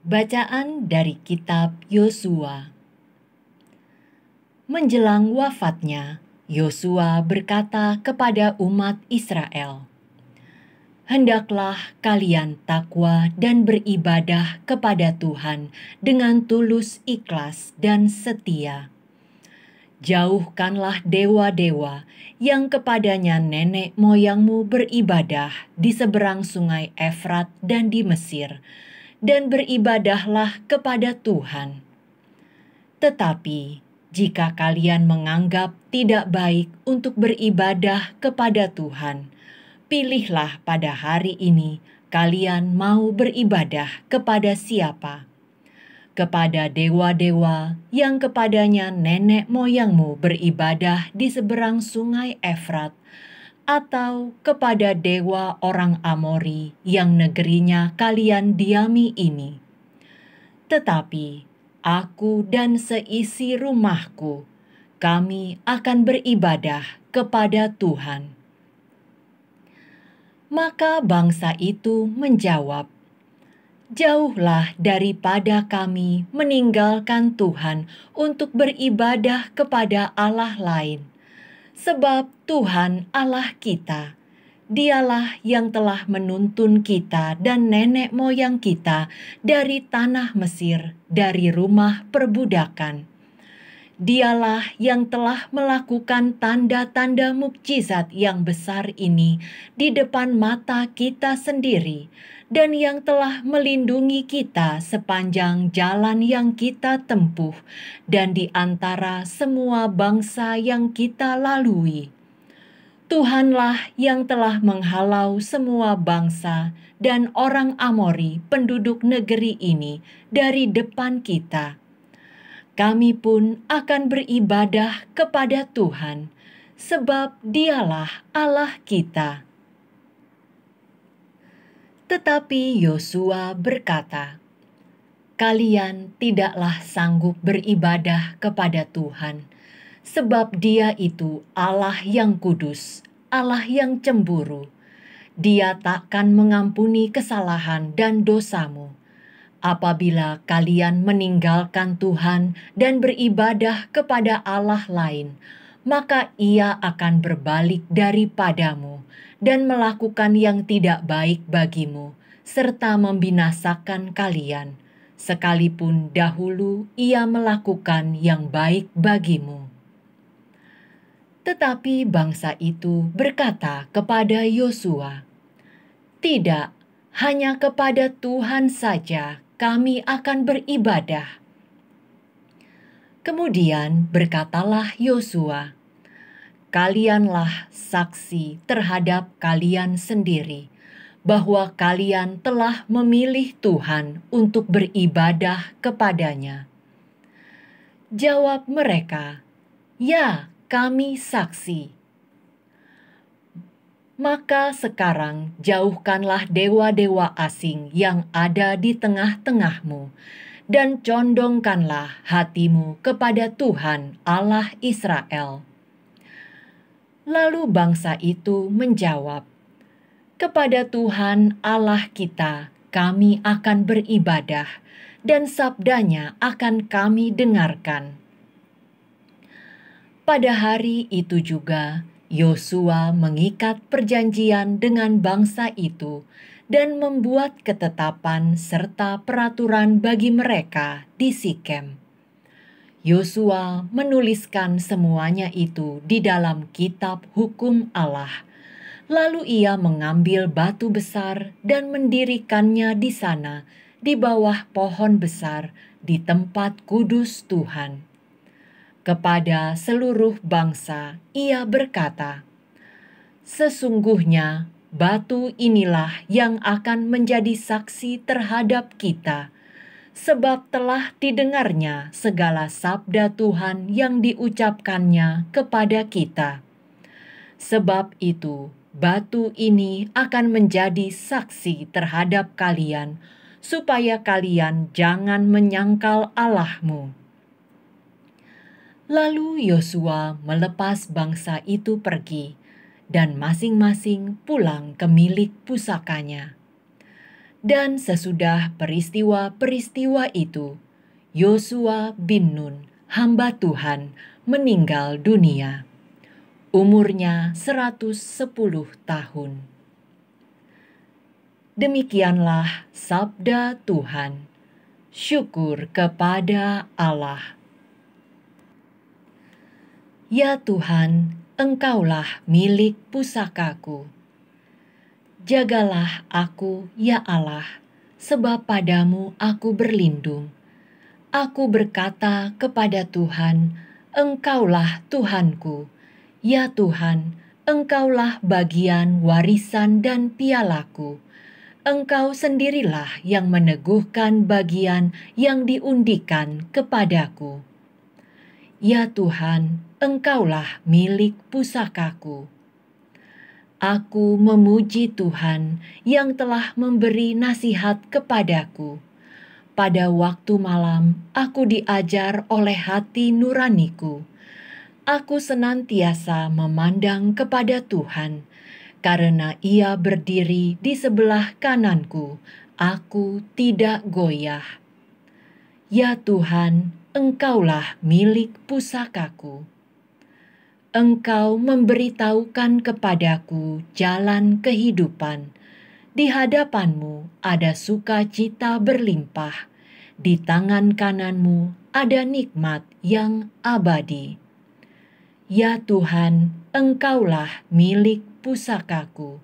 Bacaan dari kitab Yosua. Menjelang wafatnya, Yosua berkata kepada umat Israel, "Hendaklah kalian takwa dan beribadah kepada Tuhan dengan tulus ikhlas dan setia. Jauhkanlah dewa-dewa yang kepadanya nenek moyangmu beribadah di seberang sungai Efrat dan di Mesir, dan beribadahlah kepada Tuhan. Tetapi jika kalian menganggap tidak baik untuk beribadah kepada Tuhan, pilihlah pada hari ini kalian mau beribadah kepada siapa. Kepada dewa-dewa yang kepadanya nenek moyangmu beribadah di seberang sungai Efrat, atau kepada dewa orang Amori yang negerinya kalian diami ini. Tetapi aku dan seisi rumahku, kami akan beribadah kepada Tuhan." Maka bangsa itu menjawab, "Jauhlah daripada kami meninggalkan Tuhan untuk beribadah kepada Allah lain. Sebab Tuhan Allah kita, Dialah yang telah menuntun kita dan nenek moyang kita dari tanah Mesir, dari rumah perbudakan. Dialah yang telah melakukan tanda-tanda mukjizat yang besar ini di depan mata kita sendiri, dan yang telah melindungi kita sepanjang jalan yang kita tempuh dan di antara semua bangsa yang kita lalui. Tuhanlah yang telah menghalau semua bangsa dan orang Amori penduduk negeri ini dari depan kita. Kami pun akan beribadah kepada Tuhan, sebab Dialah Allah kita." Tetapi Yosua berkata, "Kalian tidaklah sanggup beribadah kepada Tuhan, sebab Dia itu Allah yang kudus, Allah yang cemburu. Dia takkan mengampuni kesalahan dan dosamu. Apabila kalian meninggalkan Tuhan dan beribadah kepada Allah lain, maka Ia akan berbalik daripadamu dan melakukan yang tidak baik bagimu, serta membinasakan kalian, sekalipun dahulu Ia melakukan yang baik bagimu." Tetapi bangsa itu berkata kepada Yosua, "Tidak, hanya kepada Tuhan saja kami akan beribadah." Kemudian berkatalah Yosua, "Kalianlah saksi terhadap kalian sendiri, bahwa kalian telah memilih Tuhan untuk beribadah kepadanya." Jawab mereka, "Ya, kami saksi." Maka sekarang jauhkanlah dewa-dewa asing yang ada di tengah-tengahmu, dan condongkanlah hatimu kepada Tuhan Allah Israel. Lalu bangsa itu menjawab, "Kepada Tuhan Allah kita kami akan beribadah, dan sabdanya akan kami dengarkan." Pada hari itu juga Yosua mengikat perjanjian dengan bangsa itu dan membuat ketetapan serta peraturan bagi mereka di Sikem. Yosua menuliskan semuanya itu di dalam kitab hukum Allah. Lalu ia mengambil batu besar dan mendirikannya di sana, di bawah pohon besar, di tempat kudus Tuhan. Kepada seluruh bangsa ia berkata, "Sesungguhnya batu inilah yang akan menjadi saksi terhadap kita, sebab telah didengarnya segala sabda Tuhan yang diucapkannya kepada kita. Sebab itu, batu ini akan menjadi saksi terhadap kalian, supaya kalian jangan menyangkal Allahmu." Lalu Yosua melepas bangsa itu pergi, dan masing-masing pulang ke milik pusakanya. Dan sesudah peristiwa-peristiwa itu, Yosua bin Nun, hamba Tuhan, meninggal dunia. Umurnya 110 tahun. Demikianlah sabda Tuhan. Syukur kepada Allah. Ya Tuhan, Engkaulah milik pusakaku. Jagalah aku, ya Allah, sebab padamu aku berlindung. Aku berkata kepada Tuhan, Engkaulah Tuhanku. Ya Tuhan, Engkaulah bagian warisan dan pialaku. Engkau sendirilah yang meneguhkan bagian yang diundikan kepadaku. Ya Tuhan, Engkaulah milik pusakaku. Aku memuji Tuhan yang telah memberi nasihat kepadaku. Pada waktu malam, aku diajar oleh hati nuraniku. Aku senantiasa memandang kepada Tuhan, karena Ia berdiri di sebelah kananku. Aku tidak goyah. Ya Tuhan, Engkaulah milik pusakaku. Engkau memberitahukan kepadaku jalan kehidupan. Di hadapanmu ada sukacita berlimpah. Di tangan kananmu ada nikmat yang abadi. Ya Tuhan, Engkaulah milik pusakaku.